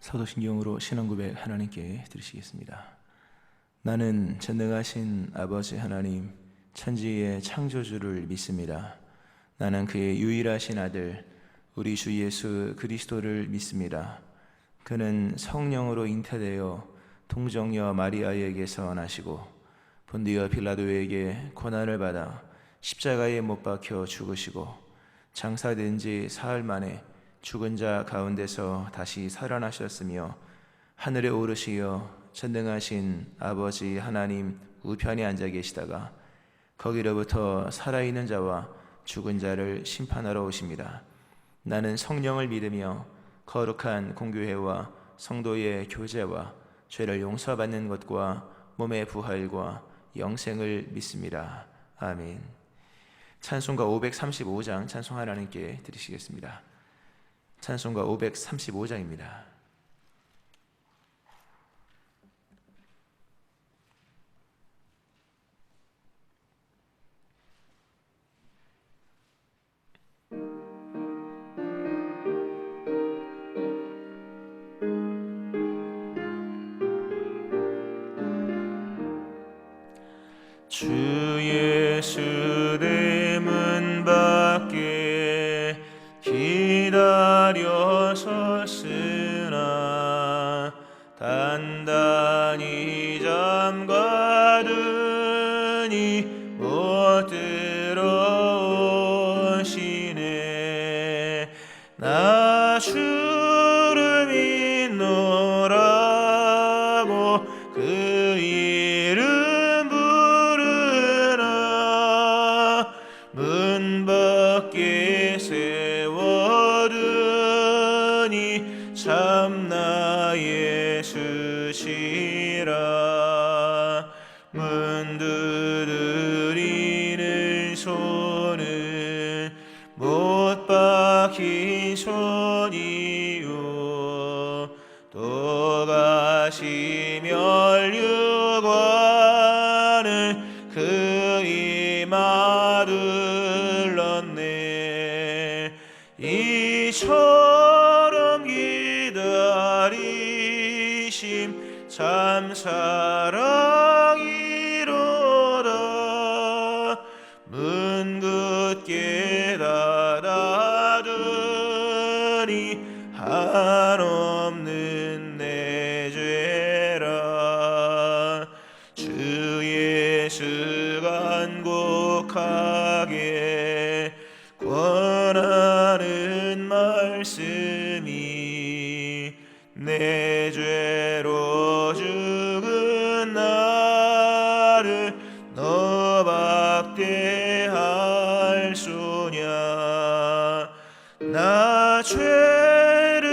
사도신경으로 신앙고백 하나님께 드리시겠습니다. 나는 전능하신 아버지 하나님, 천지의 창조주를 믿습니다. 나는 그의 유일하신 아들, 우리 주 예수 그리스도를 믿습니다. 그는 성령으로 잉태되어 동정녀 마리아에게서 나시고 본디오 빌라도에게 고난을 받아 십자가에 못 박혀 죽으시고 장사된 지 사흘 만에 죽은 자 가운데서 다시 살아나셨으며 하늘에 오르시어 전능하신 아버지 하나님 우편에 앉아 계시다가 거기로부터 살아있는 자와 죽은 자를 심판하러 오십니다. 나는 성령을 믿으며 거룩한 공교회와 성도의 교제와 죄를 용서받는 것과 몸의 부활과 영생을 믿습니다. 아멘. 찬송가 535장 찬송 하나님께 드리시겠습니다. 찬송가 535장입니다. 주 예수 내 문 밖에 기다려 섰으나 단단히 잠가두니 못 들어오시네. 나 주를 믿노라고 그 이름 부르나 문 밖에 세워두니 참나 예수시라. 문 두드리는 손은 못 박힌 손이요 또 가시 멸류관은 그 이마 둘렀네. 이처럼 기다리심 참 사랑이로다. 문 굳게 닫아두니 한없는 내 죄라. 주 예수 간곡하게 권하는 말씀이 내 죄로 죽은 나를 너 박대할 소냐. 나 죄를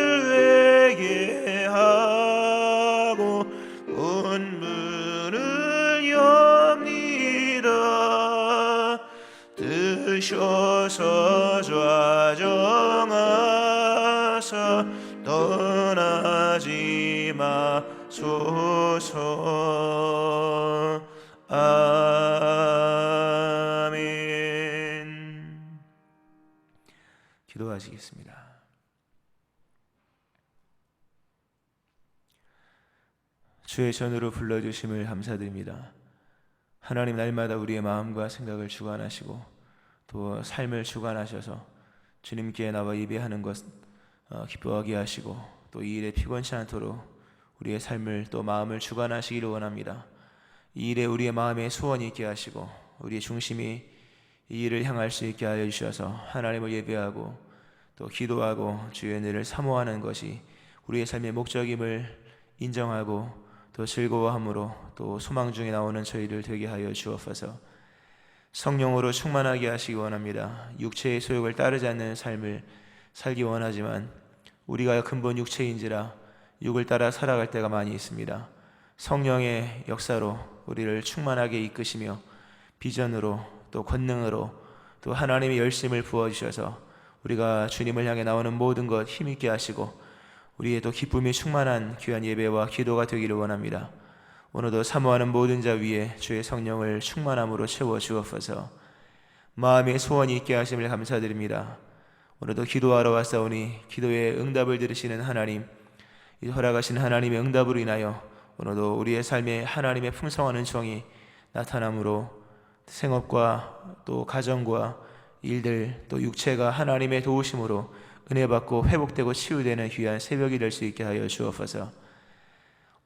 회개하고 문을 엽니다. 드셔서 좌정하사 떠나지 마소서. 아멘. 기도하시겠습니다. 주의 전으로 불러주심을 감사드립니다. 하나님, 날마다 우리의 마음과 생각을 주관하시고 또 삶을 주관하셔서 주님께 나와 예배하는 것 기뻐하게 하시고 또 이 일에 피곤치 않도록 우리의 삶을 또 마음을 주관하시기를 원합니다. 이 일에 우리의 마음에 소원이 있게 하시고 우리의 중심이 이 일을 향할 수 있게 하여 주셔서 하나님을 예배하고 또 기도하고 주의 은혜를 사모하는 것이 우리의 삶의 목적임을 인정하고 또 즐거워함으로 또 소망 중에 나오는 저희를 되게 하여 주옵소서. 성령으로 충만하게 하시기 원합니다. 육체의 소욕을 따르지 않는 삶을 살기 원하지만 우리가 근본 육체인지라 육을 따라 살아갈 때가 많이 있습니다. 성령의 역사로 우리를 충만하게 이끄시며 비전으로 또 권능으로 또 하나님의 열심을 부어주셔서 우리가 주님을 향해 나오는 모든 것 힘있게 하시고 우리의 또 기쁨이 충만한 귀한 예배와 기도가 되기를 원합니다. 오늘도 사모하는 모든 자 위에 주의 성령을 충만함으로 채워 주옵소서. 마음의 소원이 있게 하심을 감사드립니다. 오늘도 기도하러 왔사오니 기도의 응답을 들으시는 하나님, 이 허락하신 하나님의 응답으로 인하여 오늘도 우리의 삶에 하나님의 풍성한 은총이 나타남으로 생업과 또 가정과 일들 또 육체가 하나님의 도우심으로 은혜 받고 회복되고 치유되는 귀한 새벽이 될 수 있게 하여 주옵소서.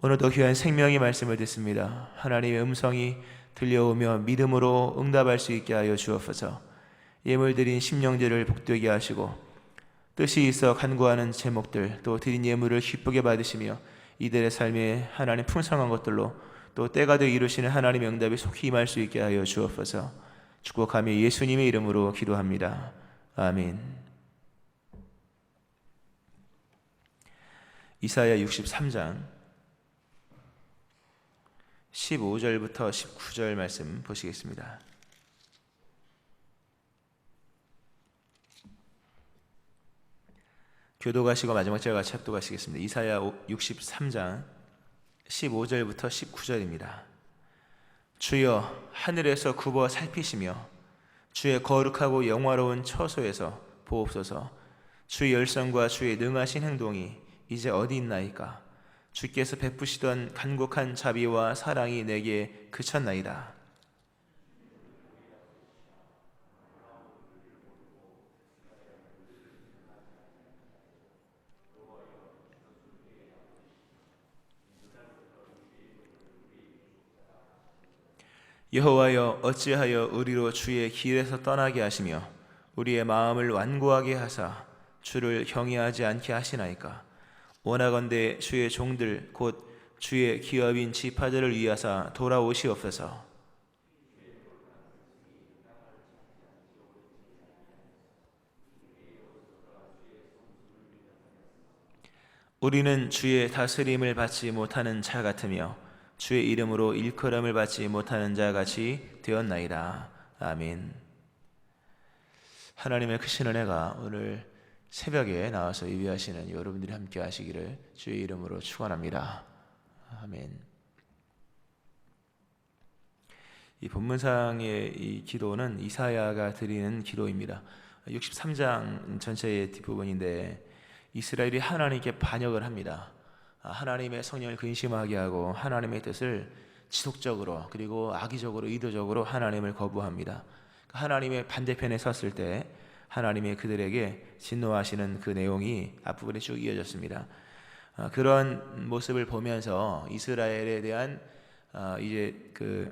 오늘도 귀한 생명의 말씀을 듣습니다. 하나님의 음성이 들려오며 믿음으로 응답할 수 있게 하여 주옵소서. 예물 드린 심령들을 복되게 하시고 뜻이 있어 간구하는 제목들 또 드린 예물을 기쁘게 받으시며 이들의 삶에 하나님 풍성한 것들로 또 때가 되어 이루시는 하나님의 응답이 속히 임할 수 있게 하여 주옵소서. 축복하며 예수님의 이름으로 기도합니다. 아멘. 이사야 63장 15절부터 19절 말씀 보시겠습니다. 교도가시고 마지막 절 같이 합독하시겠습니다. 이사야 63장 15절부터 19절입니다. 주여 하늘에서 굽어 살피시며 주의 거룩하고 영화로운 처소에서 보옵소서. 주의 열성과 주의 능하신 행동이 이제 어디 있나이까? 주께서 베푸시던 간곡한 자비와 사랑이 내게 그쳤나이다. 여호와여 어찌하여 우리로 주의 길에서 떠나게 하시며 우리의 마음을 완고하게 하사 주를 경외하지 않게 하시나이까? 원하건대 주의 종들 곧 주의 기업인 지파들을 위하사 돌아오시옵소서. 우리는 주의 다스림을 받지 못하는 자 같으며 주의 이름으로 일컬음을 받지 못하는 자 같이 되었나이다. 아멘. 하나님의 크신 은혜가 오늘 새벽에 나와서 예배하시는 여러분들이 함께 하시기를 주의 이름으로 축원합니다. 아멘. 이 본문상의 이 기도는 이사야가 드리는 기도입니다. 63장 전체의 뒷부분인데 이스라엘이 하나님께 반역을 합니다. 하나님의 성령을 근심하게 하고 하나님의 뜻을 지속적으로 그리고 악의적으로 의도적으로 하나님을 거부합니다. 하나님의 반대편에 섰을 때 하나님이 그들에게 진노하시는 그 내용이 앞부분에 쭉 이어졌습니다. 그런 모습을 보면서 이스라엘에 대한 이제 그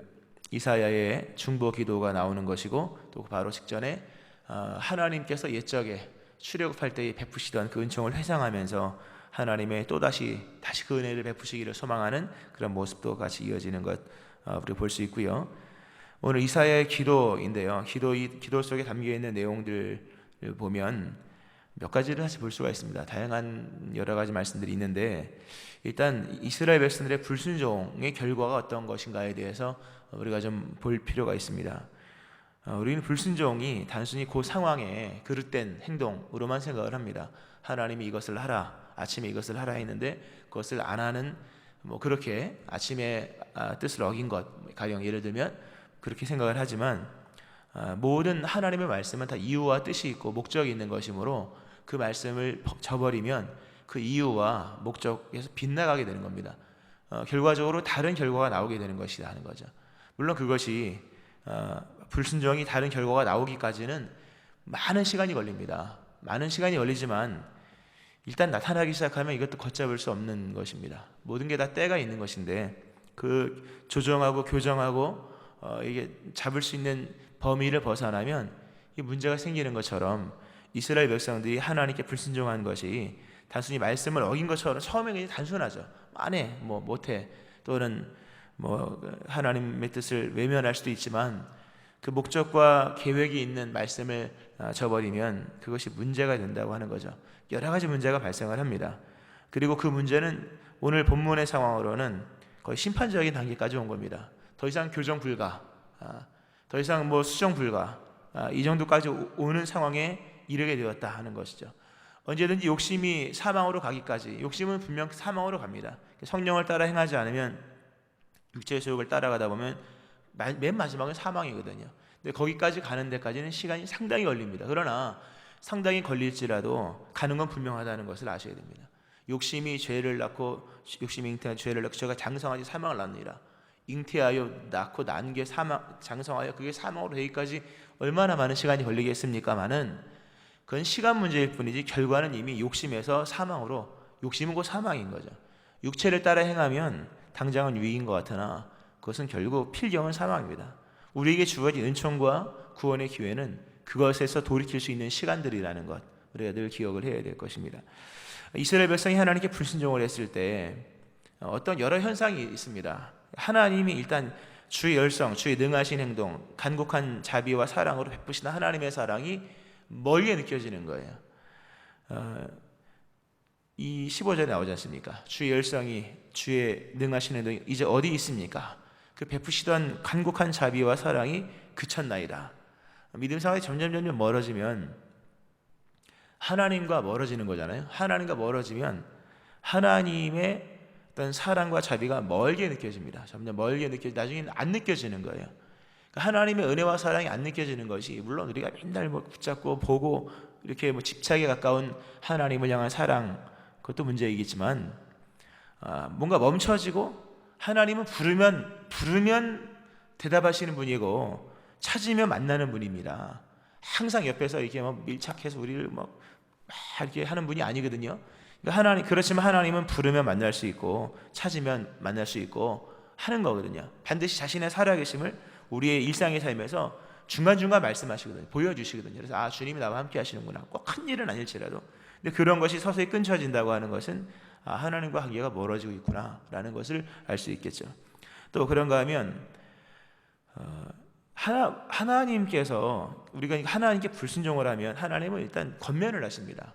이사야의 중보 기도가 나오는 것이고 또 바로 직전에 하나님께서 옛적에 출애굽할 때 베푸시던 그 은총을 회상하면서 하나님의 또다시 그 은혜를 베푸시기를 소망하는 그런 모습도 같이 이어지는 것 우리 볼 수 있고요. 오늘 이사야의 기도인데요. 기도 속에 담겨 있는 내용들을 보면 몇 가지를 사실 볼 수가 있습니다. 다양한 여러 가지 말씀들이 있는데 일단 이스라엘 백성들의 불순종의 결과가 어떤 것인가에 대해서 우리가 좀 볼 필요가 있습니다. 우리는 불순종이 단순히 그 상황에 그릇된 행동으로만 생각을 합니다. 하나님이 이것을 하라, 아침에 이것을 하라 했는데 그것을 안 하는 그렇게 아침에 뜻을 어긴 것, 가령 예를 들면 그렇게 생각을 하지만 모든 하나님의 말씀은 다 이유와 뜻이 있고 목적이 있는 것이므로 그 말씀을 저버리면 그 이유와 목적에서 빗나가게 되는 겁니다. 결과적으로 다른 결과가 나오게 되는 것이다 하는 거죠. 물론 그것이 불순종이 다른 결과가 나오기까지는 많은 시간이 걸립니다. 많은 시간이 걸리지만 일단 나타나기 시작하면 이것도 걷잡을 수 없는 것입니다. 모든 게 다 때가 있는 것인데 그 조정하고 교정하고 이게 잡을 수 있는 범위를 벗어나면 이 문제가 생기는 것처럼 이스라엘 백성들이 하나님께 불순종한 것이 단순히 말씀을 어긴 것처럼 처음에는 그냥 단순하죠. 안 해, 못해, 또는 하나님의 뜻을 외면할 수도 있지만 그 목적과 계획이 있는 말씀을 저버리면 그것이 문제가 된다고 하는 거죠. 여러 가지 문제가 발생을 합니다. 그리고 그 문제는 오늘 본문의 상황으로는 거의 심판적인 단계까지 온 겁니다. 더 이상 교정 불가, 더 이상 수정 불가, 이 정도까지 오는 상황에 이르게 되었다 하는 것이죠. 언제든지 욕심이 사망으로 가기까지, 욕심은 분명 사망으로 갑니다. 성령을 따라 행하지 않으면 육체의 소욕을 따라가다 보면 맨 마지막은 사망이거든요. 근데 거기까지 가는 데까지는 시간이 상당히 걸립니다. 그러나 상당히 걸릴지라도 가는 건 분명하다는 것을 아셔야 됩니다. 욕심이 죄를 낳고 욕심이 잉태한 죄를 낳고 죄가 장성하지 사망을 낳느니라. 잉태하여 낳고 난 게 사망, 장성하여 그게 사망으로 되기까지 얼마나 많은 시간이 걸리겠습니까마는 그건 시간 문제일 뿐이지 결과는 이미 욕심에서 사망으로, 욕심은 곧 사망인 거죠. 육체를 따라 행하면 당장은 유익인 것 같으나 그것은 결국 필경은 사망입니다. 우리에게 주어진 은총과 구원의 기회는 그것에서 돌이킬 수 있는 시간들이라는 것, 우리가 늘 기억을 해야 될 것입니다. 이스라엘 백성이 하나님께 불순종을 했을 때 어떤 여러 현상이 있습니다. 하나님이 일단 주의 열성, 주의 능하신 행동, 간곡한 자비와 사랑으로 베푸시는 하나님의 사랑이 멀게 느껴지는 거예요. 이 15절에 나오지 않습니까? 주의 열성이, 주의 능하신 행동이 이제 어디 있습니까? 그 베푸시던 간곡한 자비와 사랑이 그쳤나이다. 믿음 생활이 점점 멀어지면 하나님과 멀어지는 거잖아요. 하나님과 멀어지면 하나님의 어떤 사랑과 자비가 멀게 느껴집니다. 점점 멀게 나중에는 안 느껴지는 거예요. 하나님의 은혜와 사랑이 안 느껴지는 것이, 물론 우리가 맨날 붙잡고 보고 이렇게 집착에 가까운 하나님을 향한 사랑, 그것도 문제이겠지만 뭔가 멈춰지고 하나님은 부르면 대답하시는 분이고 찾으면 만나는 분입니다. 항상 옆에서 이렇게 밀착해서 우리를 이렇게 하는 분이 아니거든요. 그렇지만 하나님은 부르면 만날 수 있고 찾으면 만날 수 있고 하는 거거든요. 반드시 자신의 살아계심을 우리의 일상의 삶에서 중간중간 말씀하시거든요. 보여주시거든요. 그래서 주님이 나와 함께 하시는구나. 꼭 큰 일은 아닐지라도. 근데 그런 것이 서서히 끊쳐진다고 하는 것은 하나님과 관계가 멀어지고 있구나라는 것을 알 수 있겠죠. 또 그런가 하면 하나님께서, 우리가 하나님께 불순종을 하면 하나님은 일단 권면을 하십니다.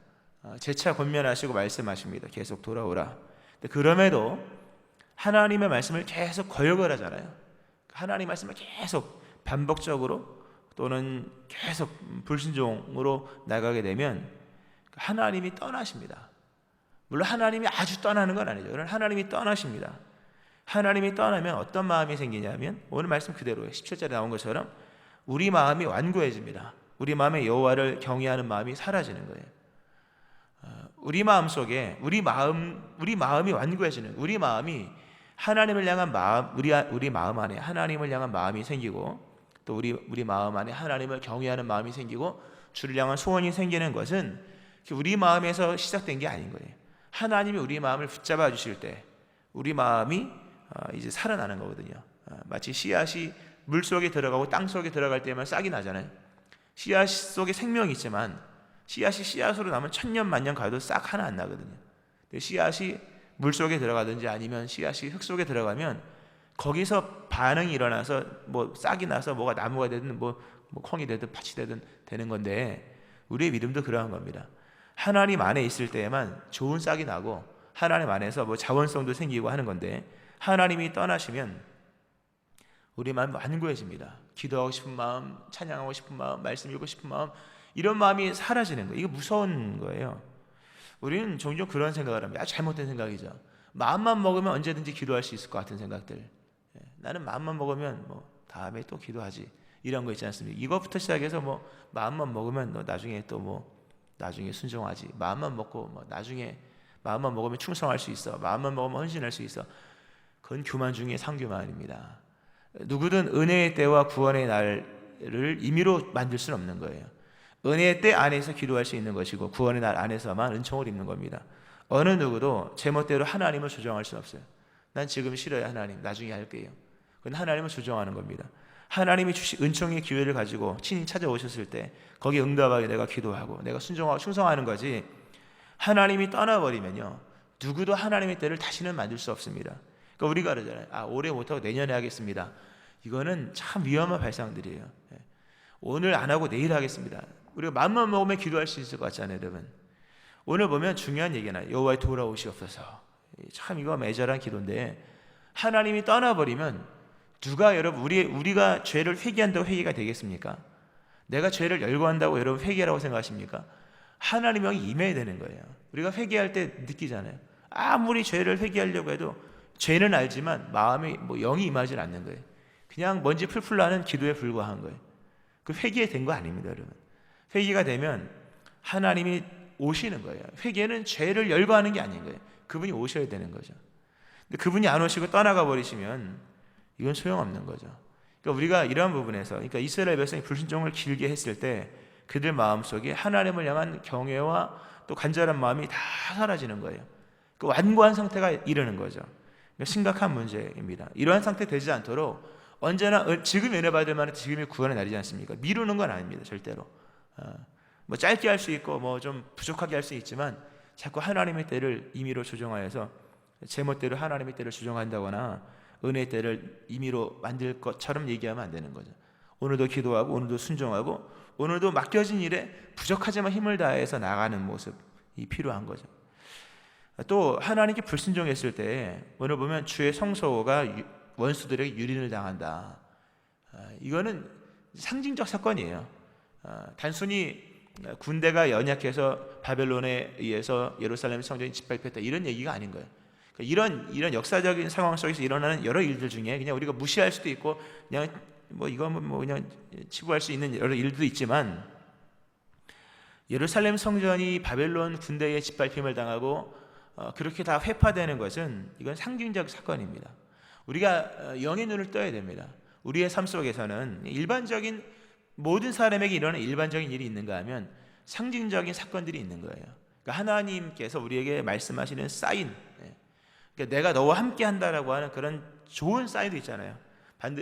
재차 권면하시고 말씀하십니다. 계속 돌아오라. 그럼에도 하나님의 말씀을 계속 거역을 하잖아요. 하나님 말씀을 계속 반복적으로 또는 계속 불순종으로 나가게 되면 하나님이 떠나십니다. 물론 하나님이 아주 떠나는 건 아니죠. 그러나 하나님이 떠나십니다. 하나님이 떠나면 어떤 마음이 생기냐면 오늘 말씀 그대로예요. 17절에 나온 것처럼 우리 마음이 완고해집니다. 우리 마음에 여호와를 경외하는 마음이 사라지는 거예요. 우리 마음 속에 우리 마음이 완고해지는, 우리 마음이 하나님을 향한 마음, 우리 마음 안에 하나님을 향한 마음이 생기고 또 우리 마음 안에 하나님을 경외하는 마음이 생기고 주를 향한 소원이 생기는 것은 우리 마음에서 시작된 게 아닌 거예요. 하나님이 우리 마음을 붙잡아 주실 때 우리 마음이 이제 살아나는 거거든요. 마치 씨앗이 물 속에 들어가고 땅 속에 들어갈 때만 싹이 나잖아요. 씨앗 속에 생명이 있지만 씨앗이 씨앗으로 나면 천년 만년 가도 싹 하나 안 나거든요. 근데 씨앗이 물 속에 들어가든지 아니면 씨앗이 흙 속에 들어가면 거기서 반응이 일어나서 싹이 나서 뭐가 나무가 되든 콩이 되든 밭이 되든 되는 건데, 우리의 믿음도 그러한 겁니다. 하나님 안에 있을 때에만 좋은 싹이 나고 하나님 안에서 자원성도 생기고 하는 건데, 하나님이 떠나시면 우리 마음이 완고해집니다. 기도하고 싶은 마음, 찬양하고 싶은 마음, 말씀 읽고 싶은 마음, 이런 마음이 사라지는 거예요. 이거 무서운 거예요. 우리는 종종 그런 생각을 합니다. 아주 잘못된 생각이죠. 마음만 먹으면 언제든지 기도할 수 있을 것 같은 생각들. 나는 마음만 먹으면 다음에 또 기도하지, 이런 거 있지 않습니까? 이것부터 시작해서 마음만 먹으면 나중에 나중에 순종하지, 마음만 먹고 나중에 마음만 먹으면 충성할 수 있어, 마음만 먹으면 헌신할 수 있어. 그건 교만 중에 상교만입니다. 누구든 은혜의 때와 구원의 날을 임의로 만들 수는 없는 거예요. 은혜의 때 안에서 기도할 수 있는 것이고 구원의 날 안에서만 은총을 입는 겁니다. 어느 누구도 제멋대로 하나님을 조정할 수는 없어요. 난 지금 싫어요 하나님, 나중에 할게요. 그건 하나님을 조정하는 겁니다. 하나님이 주신 은총의 기회를 가지고 친히 찾아오셨을 때 거기에 응답하게 내가 기도하고 내가 순종하고 충성하는 거지, 하나님이 떠나버리면요 누구도 하나님의 때를 다시는 만들 수 없습니다. 그러니까 우리가 그러잖아요. 올해 못하고 내년에 하겠습니다. 이거는 참 위험한 발상들이에요. 오늘 안 하고 내일 하겠습니다. 우리가 마음만 먹으면 기도할 수 있을 것 같잖아요, 여러분. 오늘 보면 중요한 얘기나 여호와의 돌아오시옵소서. 참 이거 애절한 기도인데, 하나님이 떠나버리면 누가 여러분 우리가 죄를 회개한다고 회개가 되겠습니까? 내가 죄를 열거한다고 여러분 회개라고 생각하십니까? 하나님의 영이 임해야 되는 거예요. 우리가 회개할 때 느끼잖아요. 아무리 죄를 회개하려고 해도 죄는 알지만 마음이 영이 임하지 않는 거예요. 그냥 먼지 풀풀 나는 기도에 불과한 거예요. 그 회개된 거 아닙니다, 여러분. 회개가 되면 하나님이 오시는 거예요. 회개는 죄를 열거하는 게 아닌 거예요. 그분이 오셔야 되는 거죠. 근데 그분이 안 오시고 떠나가 버리시면 이건 소용없는 거죠. 그러니까 우리가 이러한 부분에서, 그러니까 이스라엘 백성이 불순종을 길게 했을 때 그들 마음속에 하나님을 향한 경외와 또 간절한 마음이 다 사라지는 거예요. 그 완고한 상태가 이르는 거죠. 그러니까 심각한 문제입니다. 이러한 상태 되지 않도록 언제나 지금 은혜 받을 만한 지금이 구원의 날이지 않습니까? 미루는 건 아닙니다. 절대로. 뭐 짧게 할 수 있고 뭐 좀 부족하게 할 수 있지만 자꾸 하나님의 때를 임의로 조정하여서 제멋대로 하나님의 때를 조정한다거나 은혜의 때를 임의로 만들 것처럼 얘기하면 안 되는 거죠. 오늘도 기도하고 오늘도 순종하고 오늘도 맡겨진 일에 부족하지만 힘을 다해서 나가는 모습이 필요한 거죠. 또 하나님께 불순종했을 때 오늘 보면 주의 성소가 원수들에게 유린을 당한다. 이거는 상징적 사건이에요. 단순히 군대가 연약해서 바벨론에 의해서 예루살렘 성전이 짓밟혔다 이런 얘기가 아닌 거예요. 이런 역사적인 상황 속에서 일어나는 여러 일들 중에 그냥 우리가 무시할 수도 있고 그냥 뭐 이거는 뭐 그냥 치부할 수 있는 여러 일도 있지만, 예루살렘 성전이 바벨론 군대에 짓밟힘을 당하고 그렇게 다 회파되는 것은 이건 상징적 사건입니다. 우리가 영의 눈을 떠야 됩니다. 우리의 삶 속에서는 일반적인 모든 사람에게 일어나는 일반적인 일이 있는가 하면 상징적인 사건들이 있는 거예요. 그러니까 하나님께서 우리에게 말씀하시는 사인, 그러니까 내가 너와 함께 한다라고 하는 그런 좋은 사인도 있잖아요.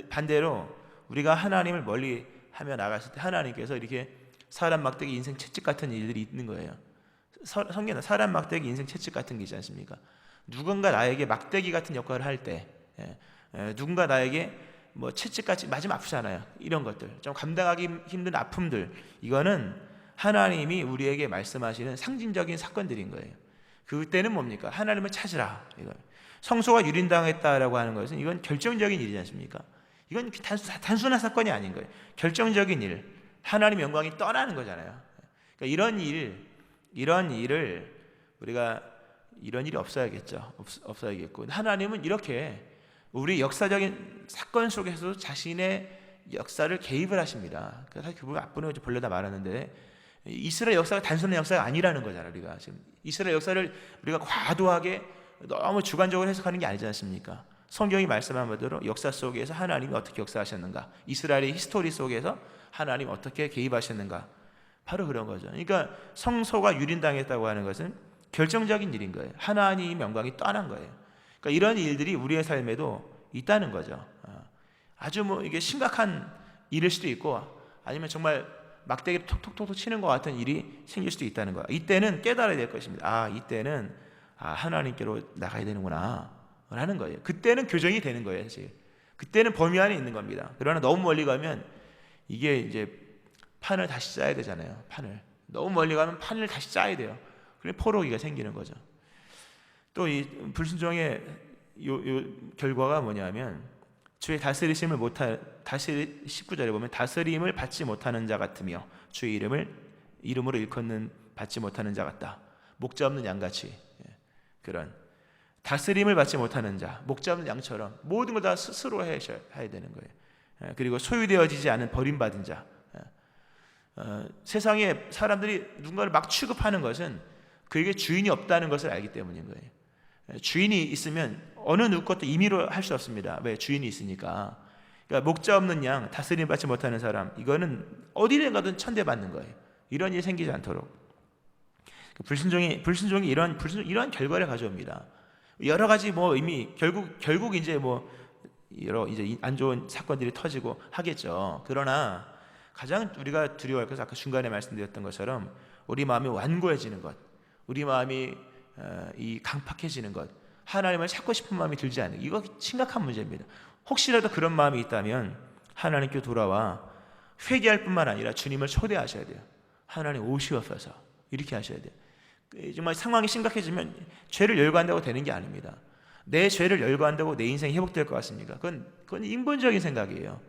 반대로 우리가 하나님을 멀리 하며 나갔을 때 하나님께서 이렇게 사람 막대기 인생 채찍 같은 일들이 있는 거예요. 성경에 사람 막대기 인생 채찍 같은 게 있지 않습니까? 누군가 나에게 막대기 같은 역할을 할 때, 누군가 나에게 뭐 채찍같이 맞으면 아프잖아요. 이런 것들 좀 감당하기 힘든 아픔들, 이거는 하나님이 우리에게 말씀하시는 상징적인 사건들인 거예요. 그때는 뭡니까? 하나님을 찾으라. 이거 성소가 유린당했다라고 하는 것은 이건 결정적인 일이지 않습니까? 이건 단순한 사건이 아닌 거예요. 결정적인 일, 하나님 영광이 떠나는 거잖아요. 그러니까 이런 일을 우리가 이런 일이 없어야겠죠. 없어야겠고, 하나님은 이렇게 우리 역사적인 사건 속에서 자신의 역사를 개입을 하십니다. 사실 그 부분 앞부분에 보려다 말았는데, 이스라엘 역사가 단순한 역사가 아니라는 거잖아요. 우리가 지금 이스라엘 역사를 우리가 과도하게 너무 주관적으로 해석하는 게 아니지 않습니까? 성경이 말씀한 바대로 역사 속에서 하나님이 어떻게 역사하셨는가, 이스라엘의 히스토리 속에서 하나님 어떻게 개입하셨는가, 바로 그런 거죠. 그러니까 성소가 유린당했다고 하는 것은 결정적인 일인 거예요. 하나님 영광이 떠난 거예요. 그러니까 이런 일들이 우리의 삶에도 있다는 거죠. 아주 뭐 이게 심각한 일일 수도 있고, 아니면 정말 막대기를 톡톡톡 치는 것 같은 일이 생길 수도 있다는 거야. 이때는 깨달아야 될 것입니다. 이때는 하나님께로 나가야 되는구나 라는 거예요. 그때는 교정이 되는 거예요. 사실 그때는 범위 안에 있는 겁니다. 그러나 너무 멀리 가면 이게 이제 판을 다시 짜야 되잖아요. 너무 멀리 가면 판을 다시 짜야 돼요. 그래서 포로기가 생기는 거죠. 또 이 불순종의 요 결과가 뭐냐면, 주의 다스리심을 못할, 다시 19절에 보면 다스림을 받지 못하는 자 같으며 주의 이름으로 일컫는 받지 못하는 자 같다. 목자 없는 양같이, 그런 다스림을 받지 못하는 자, 목자 없는 양처럼 모든 걸 다 스스로 해야 되는 거예요. 그리고 소유되어지지 않은 버림받은 자. 세상에 사람들이 누군가를 막 취급하는 것은 그에게 주인이 없다는 것을 알기 때문인 거예요. 주인이 있으면 어느 누구것도 임의로 할 수 없습니다. 왜? 주인이 있으니까. 그러니까 목자 없는 양, 다스림 받지 못하는 사람, 이거는 어디를 가든 천대받는 거예요. 이런 일이 생기지 않도록. 불순종이 이런 결과를 가져옵니다. 여러 가지 뭐 이미 결국 이제 뭐 여러 이제 안 좋은 사건들이 터지고 하겠죠. 그러나 가장 우리가 두려워할 것은 아까 중간에 말씀드렸던 것처럼 우리 마음이 완고해지는 것, 우리 마음이 이 강팍해지는 것, 하나님을 찾고 싶은 마음이 들지 않는, 이거 심각한 문제입니다. 혹시라도 그런 마음이 있다면 하나님께 돌아와 회개할 뿐만 아니라 주님을 초대하셔야 돼요. 하나님 오시옵소서, 이렇게 하셔야 돼요. 정말 상황이 심각해지면 죄를 열거한다고 되는 게 아닙니다. 내 죄를 열거한다고 내 인생이 회복될 것 같습니까? 그건 인본적인 생각이에요.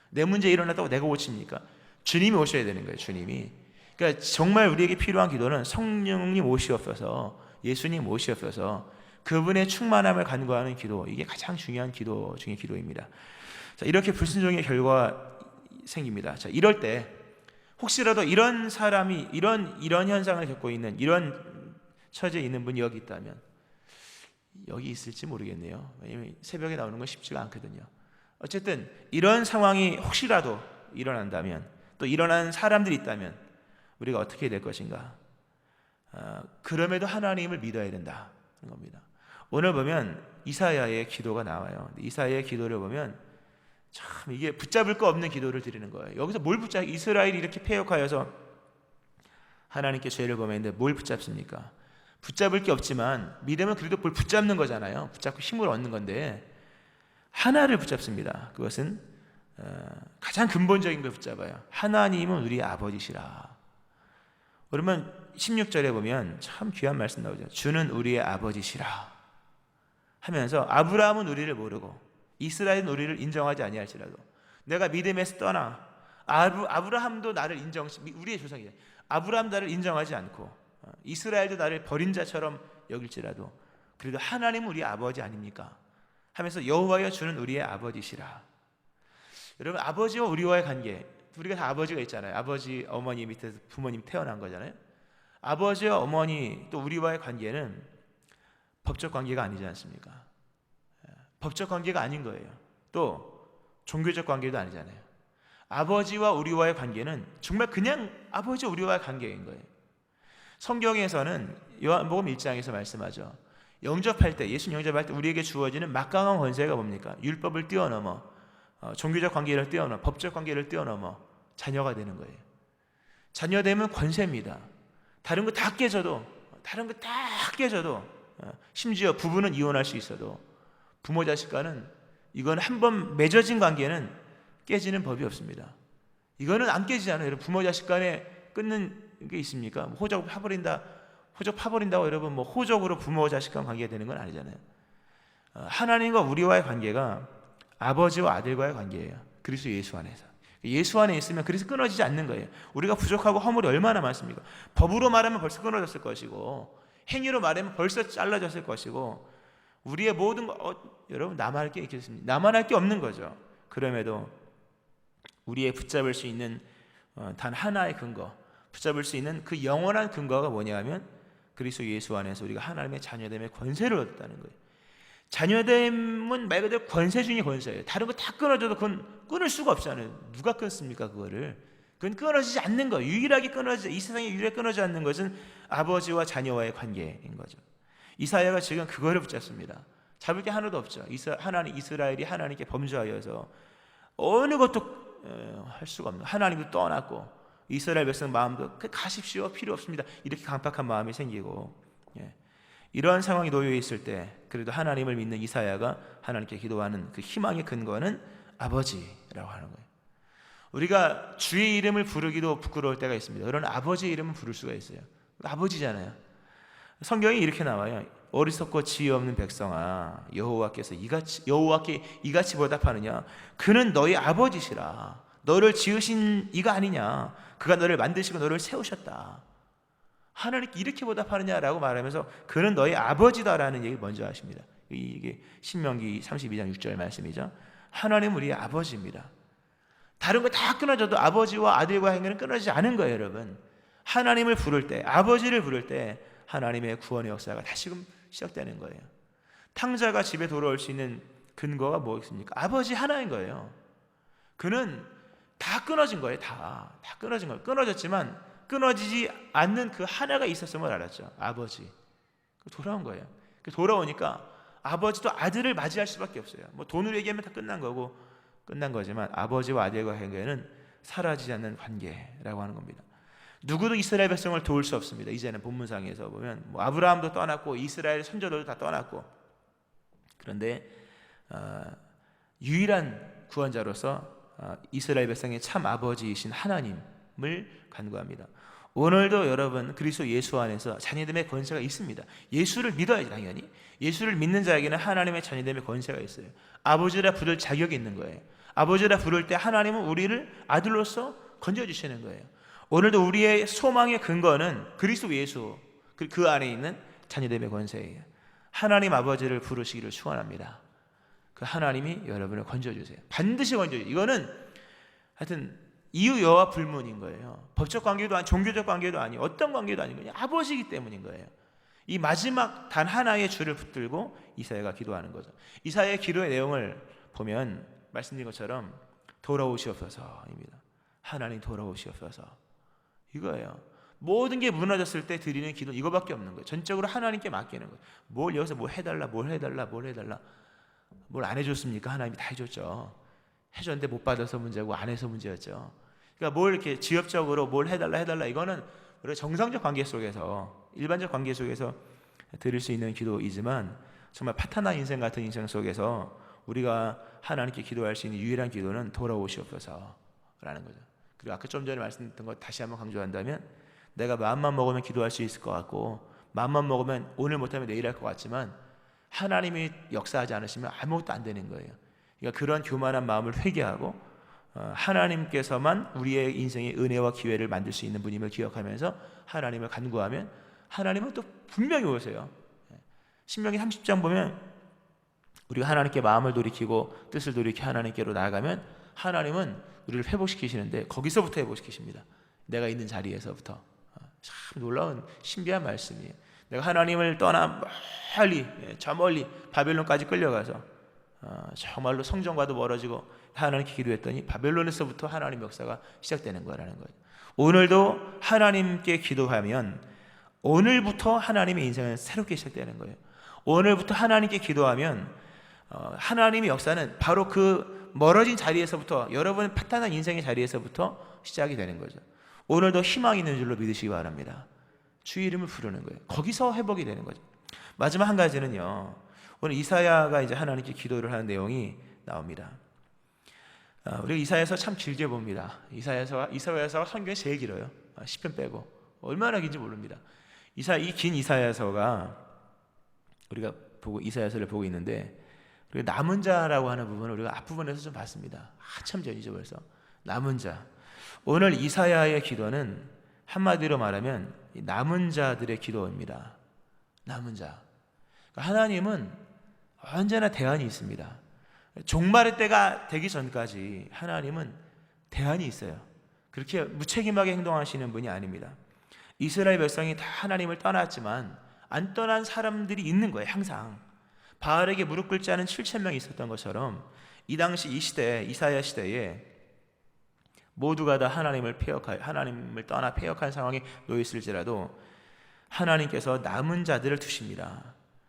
내 문제 일어났다고 내가 고칩니까? 주님이 오셔야 되는 거예요. 주님이. 그러니까 정말 우리에게 필요한 기도는 성령님 오시옵소서, 예수님 오시옵소서, 그분의 충만함을 간구하는 기도, 이게 가장 중요한 기도 중의 기도입니다. 자, 이렇게 불순종의 결과가 생깁니다. 자, 이럴 때 혹시라도 이런 사람이 이런 현상을 겪고 있는 이런 처지에 있는 분이 여기 있다면 여기 있을지 모르겠네요. 왜냐하면 새벽에 나오는 건 쉽지가 않거든요. 어쨌든 이런 상황이 혹시라도 일어난다면, 또 일어난 사람들이 있다면 우리가 어떻게 될 것인가? 그럼에도 하나님을 믿어야 된다는 겁니다. 오늘 보면 이사야의 기도가 나와요. 이사야의 기도를 보면 참 이게 붙잡을 거 없는 기도를 드리는 거예요. 여기서 뭘 붙잡? 이스라엘이 이렇게 패역하여서 하나님께 죄를 범했는데 뭘 붙잡습니까? 붙잡을 게 없지만 믿음은 그래도 뭘 붙잡는 거잖아요. 붙잡고 힘을 얻는 건데 하나를 붙잡습니다. 그것은 가장 근본적인 걸 붙잡아요. 하나님은 우리 아버지시라. 그러면 16절에 보면 참 귀한 말씀 나오죠. 주는 우리의 아버지시라 하면서 아브라함은 우리를 모르고 이스라엘은 우리를 인정하지 아니할지라도 내가 믿음에서 떠나 아브라함도 나를 우리의 조상이죠. 아브라함 나를 인정하지 않고 이스라엘도 나를 버린 자처럼 여길지라도 그래도 하나님은 우리 아버지 아닙니까? 하면서 여호와여 주는 우리의 아버지시라. 여러분 아버지와 우리와의 관계, 우리가 다 아버지가 있잖아요. 아버지 어머니 밑에서 부모님 태어난 거잖아요. 아버지와 어머니 또 우리와의 관계는 법적 관계가 아니지 않습니까? 법적 관계가 아닌 거예요. 또 종교적 관계도 아니잖아요. 아버지와 우리와의 관계는 정말 그냥 아버지와 우리와의 관계인 거예요. 성경에서는 요한복음 1장에서 말씀하죠. 영접할 때, 예수 영접할 때 우리에게 주어지는 막강한 권세가 뭡니까? 율법을 뛰어넘어 종교적 관계를 뛰어넘어 법적 관계를 뛰어넘어 자녀가 되는 거예요. 자녀 되면 권세입니다. 다른 거 다 깨져도 심지어 부부는 이혼할 수 있어도 부모 자식 간은 이건 한번 맺어진 관계는 깨지는 법이 없습니다. 이거는 안 깨지잖아요. 여러분 부모 자식 간에 끊는 게 있습니까? 호적 파버린다고 여러분 뭐 호적으로 부모 자식 간 관계가 되는 건 아니잖아요. 하나님과 우리와의 관계가 아버지와 아들과의 관계예요. 그리스도 예수 안에서. 예수 안에 있으면 그래서 끊어지지 않는 거예요. 우리가 부족하고 허물이 얼마나 많습니까? 법으로 말하면 벌써 끊어졌을 것이고 행위로 말하면 벌써 잘라졌을 것이고 우리의 모든 여러분 남할 게 있겠습니까? 남할 게 없는 거죠. 그럼에도 우리의 붙잡을 수 있는 단 하나의 근거, 붙잡을 수 있는 그 영원한 근거가 뭐냐면 그리스도 예수 안에서 우리가 하나님의 자녀됨의 권세를 얻었다는 거예요. 자녀됨은 말 그대로 권세 중의 권세예요. 다른 거 다 끊어져도 그건 끊을 수가 없잖아요. 누가 끊습니까 그거를? 그건 끊어지지 않는 거예요. 유일하게 이 세상에 유일하게 끊어지지 않는 것은 아버지와 자녀와의 관계인 거죠. 이사야가 지금 그거를 붙잡습니다. 잡을 게 하나도 없죠. 이스라엘이 하나님께 범죄하여서 어느 것도 할 수가 없는, 하나님도 떠났고 이스라엘 백성 마음도 가십시오 필요 없습니다 이렇게 강팍한 마음이 생기고 이러한 상황이 놓여 있을 때 그래도 하나님을 믿는 이사야가 하나님께 기도하는 그 희망의 근거는 아버지라고 하는 거예요. 우리가 주의 이름을 부르기도 부끄러울 때가 있습니다. 그런 아버지의 이름은 부를 수가 있어요. 아버지잖아요. 성경에 이렇게 나와요. 어리석고 지혜 없는 백성아 여호와께 이같이 보답하느냐? 그는 너희 아버지시라. 너를 지으신 이가 아니냐? 그가 너를 만드시고 너를 세우셨다. 하나님께 이렇게 보답하느냐라고 말하면서 그는 너희 아버지다라는 얘기를 먼저 하십니다. 이게 신명기 32장 6절 말씀이죠. 하나님은 우리의 아버지입니다. 다른 거 다 끊어져도 아버지와 아들과 행위는 끊어지지 않은 거예요. 여러분 하나님을 부를 때, 아버지를 부를 때 하나님의 구원의 역사가 다시금 시작되는 거예요. 탕자가 집에 돌아올 수 있는 근거가 뭐겠습니까? 아버지 하나인 거예요. 그는 다 끊어진 거예요. 다 끊어진 거예요. 끊어졌지만 끊어지지 않는 그 하나가 있었음을 알았죠. 아버지. 돌아온 거예요. 돌아오니까 아버지도 아들을 맞이할 수밖에 없어요. 뭐 돈으로 얘기하면 다 끝난 거지만 아버지와 아들과의 관계는 사라지지 않는 관계라고 하는 겁니다. 누구도 이스라엘 백성을 도울 수 없습니다. 이제는 본문상에서 보면 뭐 아브라함도 떠났고 이스라엘 선조들도 다 떠났고 그런데 유일한 구원자로서 이스라엘 백성의 참 아버지이신 하나님을 간구합니다. 오늘도 여러분 그리스도 예수 안에서 자녀됨의 권세가 있습니다. 예수를 믿어야지 당연히. 예수를 믿는 자에게는 하나님의 자녀됨의 권세가 있어요. 아버지라 부를 자격이 있는 거예요. 아버지라 부를 때 하나님은 우리를 아들로서 건져주시는 거예요. 오늘도 우리의 소망의 근거는 그리스도 예수 그 안에 있는 자녀됨의 권세예요. 하나님 아버지를 부르시기를 축원합니다. 그 하나님이 여러분을 건져주세요. 반드시 건져주세요. 이거는 하여튼 이유여와 불문인 거예요. 법적 관계도 아니, 종교적 관계도 아니, 어떤 관계도 아닌 거예요. 아버지이기 때문인 거예요. 이 마지막 단 하나의 줄을 붙들고 이사야가 기도하는 거죠. 이사야의 기도의 내용을 보면 말씀드린 것처럼 돌아오시옵소서입니다. 하나님 돌아오시옵소서, 이거예요. 모든 게 무너졌을 때 드리는 기도 이거밖에 없는 거예요. 전적으로 하나님께 맡기는 거예요. 뭘 여기서 뭘 해달라, 뭘 해달라, 뭘 해달라. 뭘 안 해줬습니까? 하나님이 다 해줬죠. 해줬는데 못 받아서 문제고 안 해서 문제였죠. 그러니까 뭘 이렇게 지엽적으로 뭘 해달라 이거는 우리가 정상적 관계 속에서, 일반적 관계 속에서 드릴 수 있는 기도이지만 정말 파타나 인생 같은 인생 속에서 우리가 하나님께 기도할 수 있는 유일한 기도는 돌아오시옵소서라는 거죠. 그리고 아까 좀 전에 말씀드렸던 거 다시 한번 강조한다면, 내가 마음만 먹으면 기도할 수 있을 것 같고 마음만 먹으면 오늘 못하면 내일 할 것 같지만 하나님이 역사하지 않으시면 아무것도 안 되는 거예요. 그러니까 그런 교만한 마음을 회개하고 하나님께서만 우리의 인생의 은혜와 기회를 만들 수 있는 분임을 기억하면서 하나님을 간구하면 하나님은 또 분명히 오세요. 신명기 30장 보면 우리가 하나님께 마음을 돌이키고 뜻을 돌이켜 하나님께로 나아가면 하나님은 우리를 회복시키시는데 거기서부터 회복시키십니다. 내가 있는 자리에서부터. 참 놀라운 신비한 말씀이에요. 내가 하나님을 떠나 멀리, 저 멀리 바벨론까지 끌려가서 정말로 성전과도 멀어지고 하나님께 기도했더니 바벨론에서부터 하나님 역사가 시작되는 거라는 거예요. 오늘도 하나님께 기도하면 오늘부터 하나님의 인생은 새롭게 시작되는 거예요. 오늘부터 하나님께 기도하면 하나님의 역사는 바로 그 멀어진 자리에서부터, 여러분 파탄한 인생의 자리에서부터 시작이 되는 거죠. 오늘도 희망이 있는 줄로 믿으시기 바랍니다. 주의 이름을 부르는 거예요. 거기서 회복이 되는 거죠. 마지막 한 가지는요, 오늘 이사야가 이제 하나님께 기도를 하는 내용이 나옵니다. 우리가 이사야서 참 길게 봅니다. 이사야서가 성경이 제일 길어요. 10편 빼고 얼마나 긴지 모릅니다. 이 긴 이사야서가 우리가 이사야서를 보고 있는데, 우리가 남은 자라고 하는 부분을 우리가 앞부분에서 좀 봤습니다. 한참 전이죠 벌써. 남은 자. 오늘 이사야의 기도는 한마디로 말하면 남은 자들의 기도입니다. 남은 자. 하나님은 언제나 대안이 있습니다. 종말의 때가 되기 전까지 하나님은 대안이 있어요. 그렇게 무책임하게 행동하시는 분이 아닙니다. 이스라엘 백성이 다 하나님을 떠났지만 안 떠난 사람들이 있는 거예요. 항상 바알에게 무릎 꿇지 않은 7,000명이 있었던 것처럼 이 당시 이 시대에, 이사야 시대에 모두가 다 하나님을 떠나 폐역한 상황에 놓여 있을지라도 하나님께서 남은 자들을 두십니다.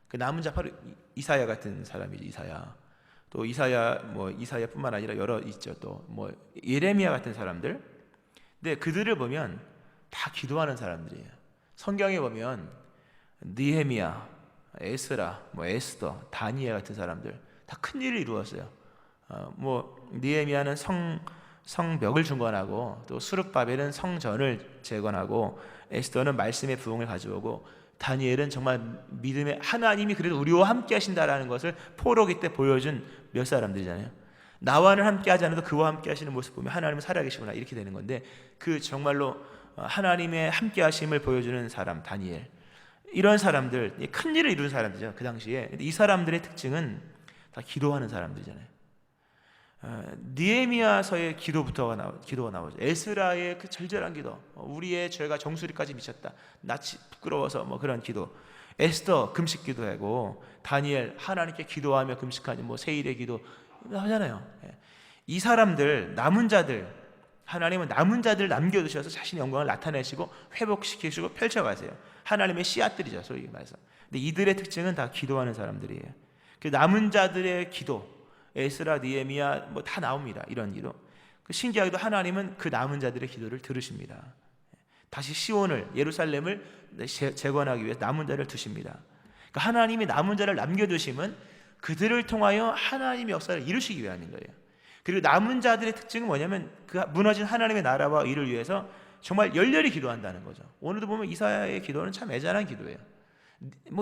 그 남은 자 바로 이사야 같은 사람이죠. 이사야. 또 이사야뿐만 아니라 여러 있죠. 또 예레미야 같은 사람들. 근데 그들을 보면 다 기도하는 사람들이에요. 성경에 보면 느헤미야, 에스라, 에스더, 다니엘 같은 사람들 다 큰 일을 이루었어요. 느헤미야는 성벽을 중건하고, 또 수룹바벨은 성전을 재건하고, 에스더는 말씀의 부흥을 가져오고, 다니엘은 정말 믿음의 하나님이 그래도 우리와 함께 하신다라는 것을 포로기 때 보여준 몇 사람들이잖아요. 나와는 함께 하지 않아도 그와 함께 하시는 모습 보면 하나님은 살아계시구나 이렇게 되는 건데, 그 정말로 하나님의 함께 하심을 보여주는 사람 다니엘, 이런 사람들, 큰 일을 이룬 사람들이죠 그 당시에. 근데 이 사람들의 특징은 다 기도하는 사람들이잖아요. 느헤미야서의 기도가 나오죠. 에스라의 그 절절한 기도, 우리의 죄가 정수리까지 미쳤다, 낯이 부끄러워서 그런 기도. 에스더 금식 기도하고, 다니엘 하나님께 기도하며 금식하니 세일의 기도 하잖아요. 이 사람들, 남은 자들, 하나님은 남은 자들 남겨두셔서 자신의 영광을 나타내시고 회복시키시고 펼쳐가세요. 하나님의 씨앗들이죠, 소위 말해서. 근데 이들의 특징은 다 기도하는 사람들이에요. 그 남은 자들의 기도, 에스라, 느헤미야 다 나옵니다. 이런 기도. 신기하게도 하나님은 그 남은 자들의 기도를 들으십니다. 다시 시온을, 예루살렘을 재건하기 위해서 남은 자를 두십니다. 그러니까 하나님이 남은 자를 남겨두심은 그들을 통하여 하나님의 역사를 이루시기 위함인 거예요. 그리고 남은 자들의 특징은 뭐냐면 그 무너진 하나님의 나라와 일을 위해서 정말 열렬히 기도한다는 거죠. 오늘도 보면 이사야의 기도는 참 애잔한 기도예요.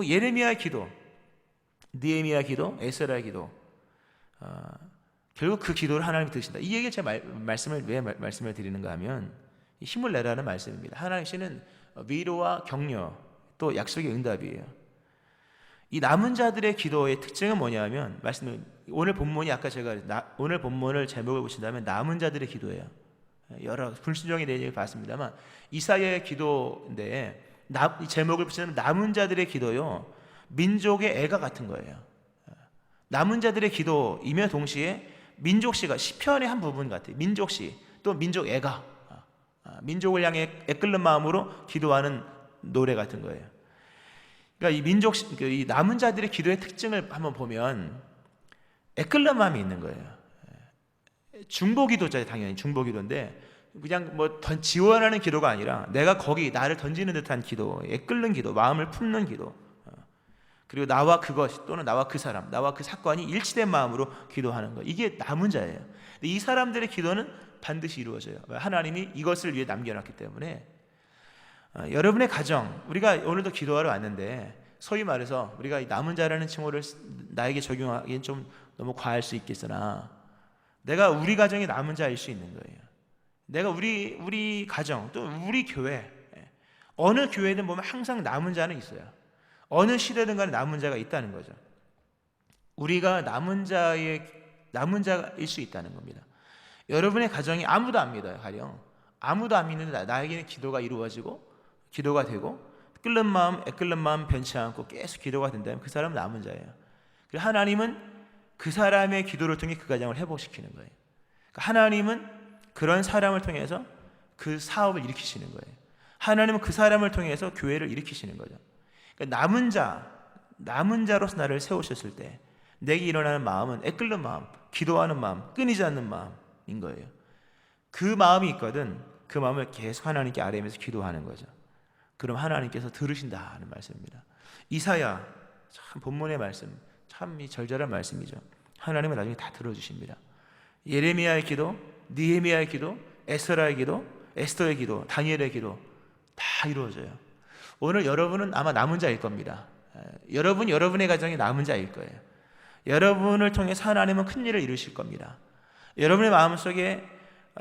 예레미야의 기도, 느헤미야 기도, 에스라의 기도, 결국 그 기도를 하나님이 들으신다. 이 얘기를 제가 말씀을 드리는가 하면 힘을 내라는 말씀입니다. 하나님께서는 위로와 격려, 또 약속의 응답이에요. 이 남은 자들의 기도의 특징은 뭐냐면, 오늘 본문이 오늘 본문을 제목을 보신다면 남은 자들의 기도예요. 여러 불순종에 대해 얘기를 봤습니다만, 이사야의 기도인데 이 제목을 붙이면 남은 자들의 기도요, 민족의 애가 같은 거예요. 남은 자들의 기도이며 동시에 민족시가 시편의 한 부분 같아요. 민족시 또 민족 애가, 민족을 향해 애끓는 마음으로 기도하는 노래 같은 거예요. 그러니까 이 이 남은 자들의 기도의 특징을 한번 보면 애끓는 마음이 있는 거예요. 중보기도잖아요. 당연히 중보기도인데 그냥 뭐 지원하는 기도가 아니라 내가 거기 나를 던지는 듯한 기도, 애끓는 기도, 마음을 품는 기도, 그리고 나와 그것 또는 나와 그 사람, 나와 그 사건이 일치된 마음으로 기도하는 거, 이게 남은 자예요. 근데 이 사람들의 기도는 반드시 이루어져요. 하나님이 이것을 위해 남겨놨기 때문에. 여러분의 가정, 우리가 오늘도 기도하러 왔는데 소위 말해서 우리가 이 남은 자라는 칭호를 나에게 적용하기엔 좀 너무 과할 수 있겠으나, 내가 우리 가정의 남은 자일 수 있는 거예요. 내가 우리 가정 또 우리 교회, 어느 교회든 보면 항상 남은 자는 있어요. 어느 시대든 간에 남은 자가 있다는 거죠. 우리가 남은 자일 수 있다는 겁니다. 여러분의 가정이 아무도 안 믿어요. 가령 아무도 안 믿는데 나에게는 기도가 이루어지고 기도가 되고 끓는 마음, 애끓는 마음 변치 않고 계속 기도가 된다면 그 사람은 남은 자예요. 그리고 하나님은 그 사람의 기도를 통해 그 가정을 회복시키는 거예요. 그러니까 하나님은 그런 사람을 통해서 그 사업을 일으키시는 거예요. 하나님은 그 사람을 통해서 교회를 일으키시는 거죠. 그러니까 남은 자로서 나를 세우셨을 때 내게 일어나는 마음은 애끓는 마음, 기도하는 마음, 끊이지 않는 마음인 거예요. 그 마음이 있거든 그 마음을 계속 하나님께 아뢰면서 기도하는 거죠. 그럼 하나님께서 들으신다는 말씀입니다. 이사야, 참 본문의 말씀, 참 이 절절한 말씀이죠. 하나님은 나중에 다 들어주십니다. 예레미야의 기도, 느헤미야의 기도, 에스라의 기도, 에스더의 기도, 다니엘의 기도 다 이루어져요. 오늘 여러분은 아마 남은 자일 겁니다. 여러분의 가정이 남은 자일 거예요. 여러분을 통해서 하나님은 큰 일을 이루실 겁니다. 여러분의 마음속에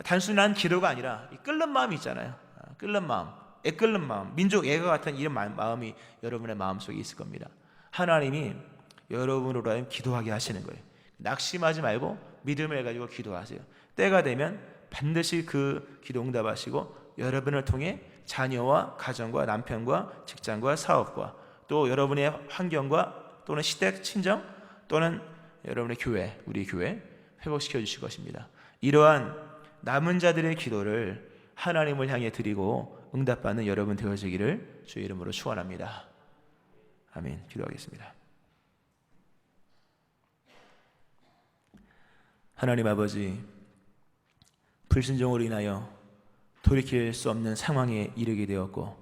단순한 기도가 아니라 끓는 마음이 있잖아요. 끓는 마음, 애끓는 마음, 민족 애가 같은 이런 마음이 여러분의 마음속에 있을 겁니다. 하나님이 여러분으로 하여금 기도하게 하시는 거예요. 낙심하지 말고 믿음을 가지고 기도하세요. 때가 되면 반드시 그 기도 응답하시고 여러분을 통해 자녀와 가정과 남편과 직장과 사업과 또 여러분의 환경과 또는 시댁, 친정 또는 여러분의 교회, 우리 교회 회복시켜 주실 것입니다. 이러한 남은 자들의 기도를 하나님을 향해 드리고 응답받는 여러분 되어지기를 주의 이름으로 축원합니다. 아멘. 기도하겠습니다. 하나님 아버지, 불순종으로 인하여 돌이킬 수 없는 상황에 이르게 되었고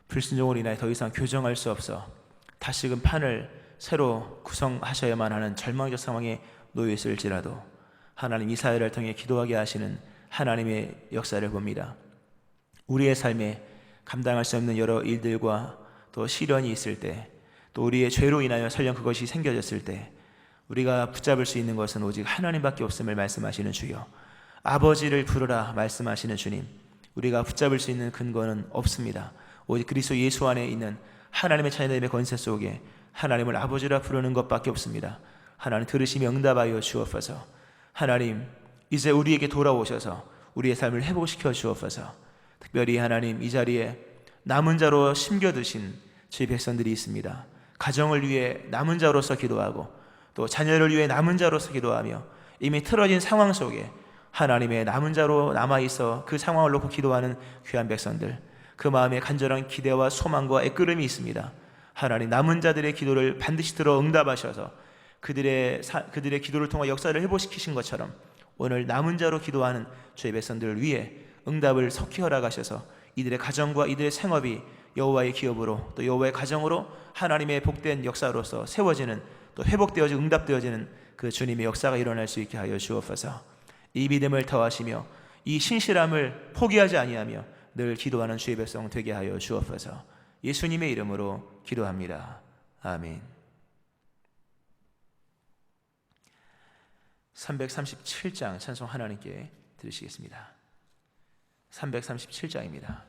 불순종으로 인하여 더 이상 교정할 수 없어 다시금 판을 새로 구성하셔야만 하는 절망적 상황에 놓여 있을지라도 하나님 이사야를 통해 기도하게 하시는 하나님의 역사를 봅니다. 우리의 삶에 감당할 수 없는 여러 일들과 또 시련이 있을 때, 또 우리의 죄로 인하여 설령 그것이 생겨졌을 때 우리가 붙잡을 수 있는 것은 오직 하나님밖에 없음을 말씀하시는 주여, 아버지를 부르라 말씀하시는 주님, 우리가 붙잡을 수 있는 근거는 없습니다. 오직 그리스도 예수 안에 있는 하나님의 자녀됨의 권세 속에 하나님을 아버지라 부르는 것밖에 없습니다. 하나님 들으시며 응답하여 주옵소서. 하나님 이제 우리에게 돌아오셔서 우리의 삶을 회복시켜 주옵소서. 특별히 하나님 이 자리에 남은 자로 심겨두신 저희 백성들이 있습니다. 가정을 위해 남은 자로서 기도하고 또 자녀를 위해 남은 자로서 기도하며 이미 틀어진 상황 속에 하나님의 남은 자로 남아있어 그 상황을 놓고 기도하는 귀한 백성들, 그 마음에 간절한 기대와 소망과 애끓음이 있습니다. 하나님 남은 자들의 기도를 반드시 들어 응답하셔서 그들의 기도를 통해 역사를 회복시키신 것처럼 오늘 남은 자로 기도하는 저희 백성들을 위해 응답을 속히 허락하셔서 이들의 가정과 이들의 생업이 여호와의 기업으로 또 여호와의 가정으로 하나님의 복된 역사로서 세워지는 또 회복되어지고 응답되어지는 그 주님의 역사가 일어날 수 있게 하여 주옵소서. 이 믿음을 더하시며 이 신실함을 포기하지 아니하며 늘 기도하는 주의 백성 되게 하여 주옵소서. 예수님의 이름으로 기도합니다. 아멘. 337장 찬송 하나님께 드리시겠습니다. 337장입니다.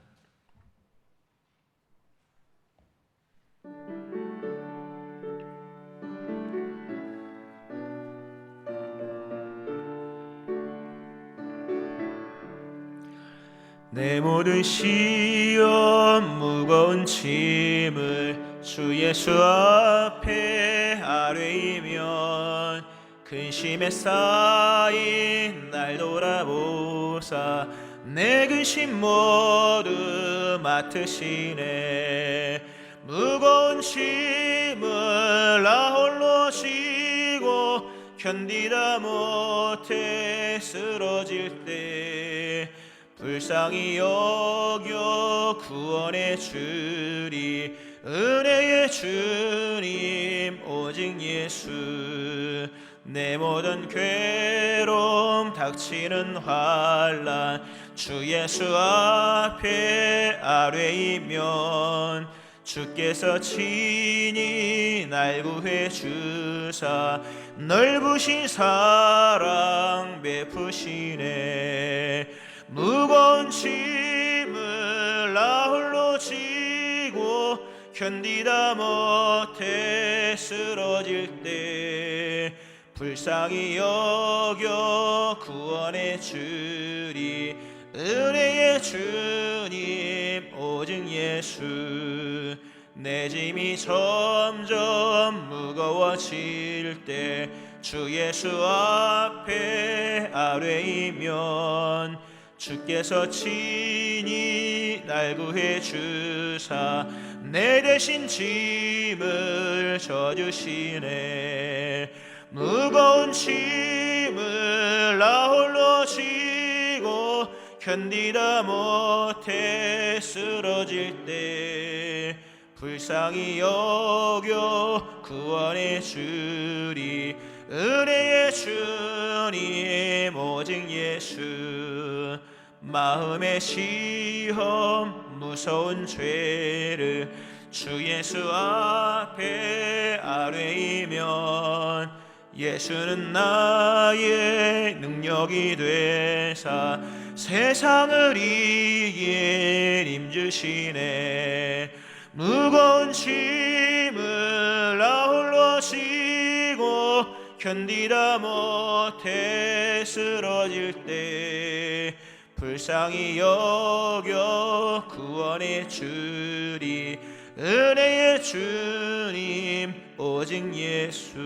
내 모든 시험 무거운 짐을 주 예수 앞에 아뢰이면 근심에 쌓인 날 돌아보사 내 근심 모두 맡으시네. 무거운 짐을 나 홀로 지고 견디다 못해 쓰러질 때 불쌍히 여겨 구원해 주리. 은혜의 주님 오직 예수. 내 모든 괴로움 닥치는 환난 주 예수 앞에 아뢰이면 주께서 친히 날 구해 주사 넓으신 사랑 베푸시네. 무거운 짐을 나 홀로 지고 견디다 못해 쓰러질 때 불쌍히 여겨 구원해 주리. 은혜의 주님 오직 예수. 내 짐이 점점 무거워질 때 주 예수 앞에 아뢰이면 주께서 친히 날 구해 주사 내 대신 짐을 져주시네. 무거운 짐을 나 홀로 지고 견디다 못해 쓰러질 때 불쌍히 여겨 구원해 주리. 은혜의 주님 오직 예수. 마음의 시험 무서운 죄를 주 예수 앞에 아뢰이면 예수는 나의 능력이 되사 세상을 이길 힘주시네. 무거운 짐을 나 홀로 지고 견디다 못해 쓰러질 때 불쌍히 여겨 구원해 주리. 은혜의 주님 오직 예수.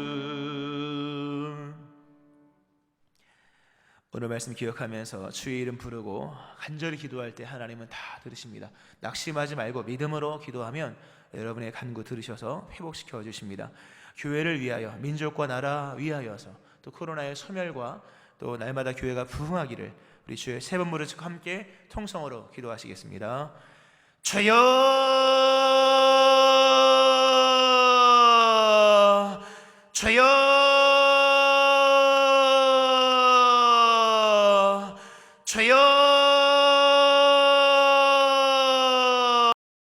오늘 말씀 기억하면서 주의 이름 부르고 간절히 기도할 때 하나님은 다 들으십니다. 낙심하지 말고 믿음으로 기도하면 여러분의 간구 들으셔서 회복시켜 주십니다. 교회를 위하여, 민족과 나라 위하여서, 또 코로나의 소멸과 또 날마다 교회가 부흥하기를 우리 주의 세 번 부르짖고 함께 통성으로 기도하시겠습니다. 주여, 주여, 주여.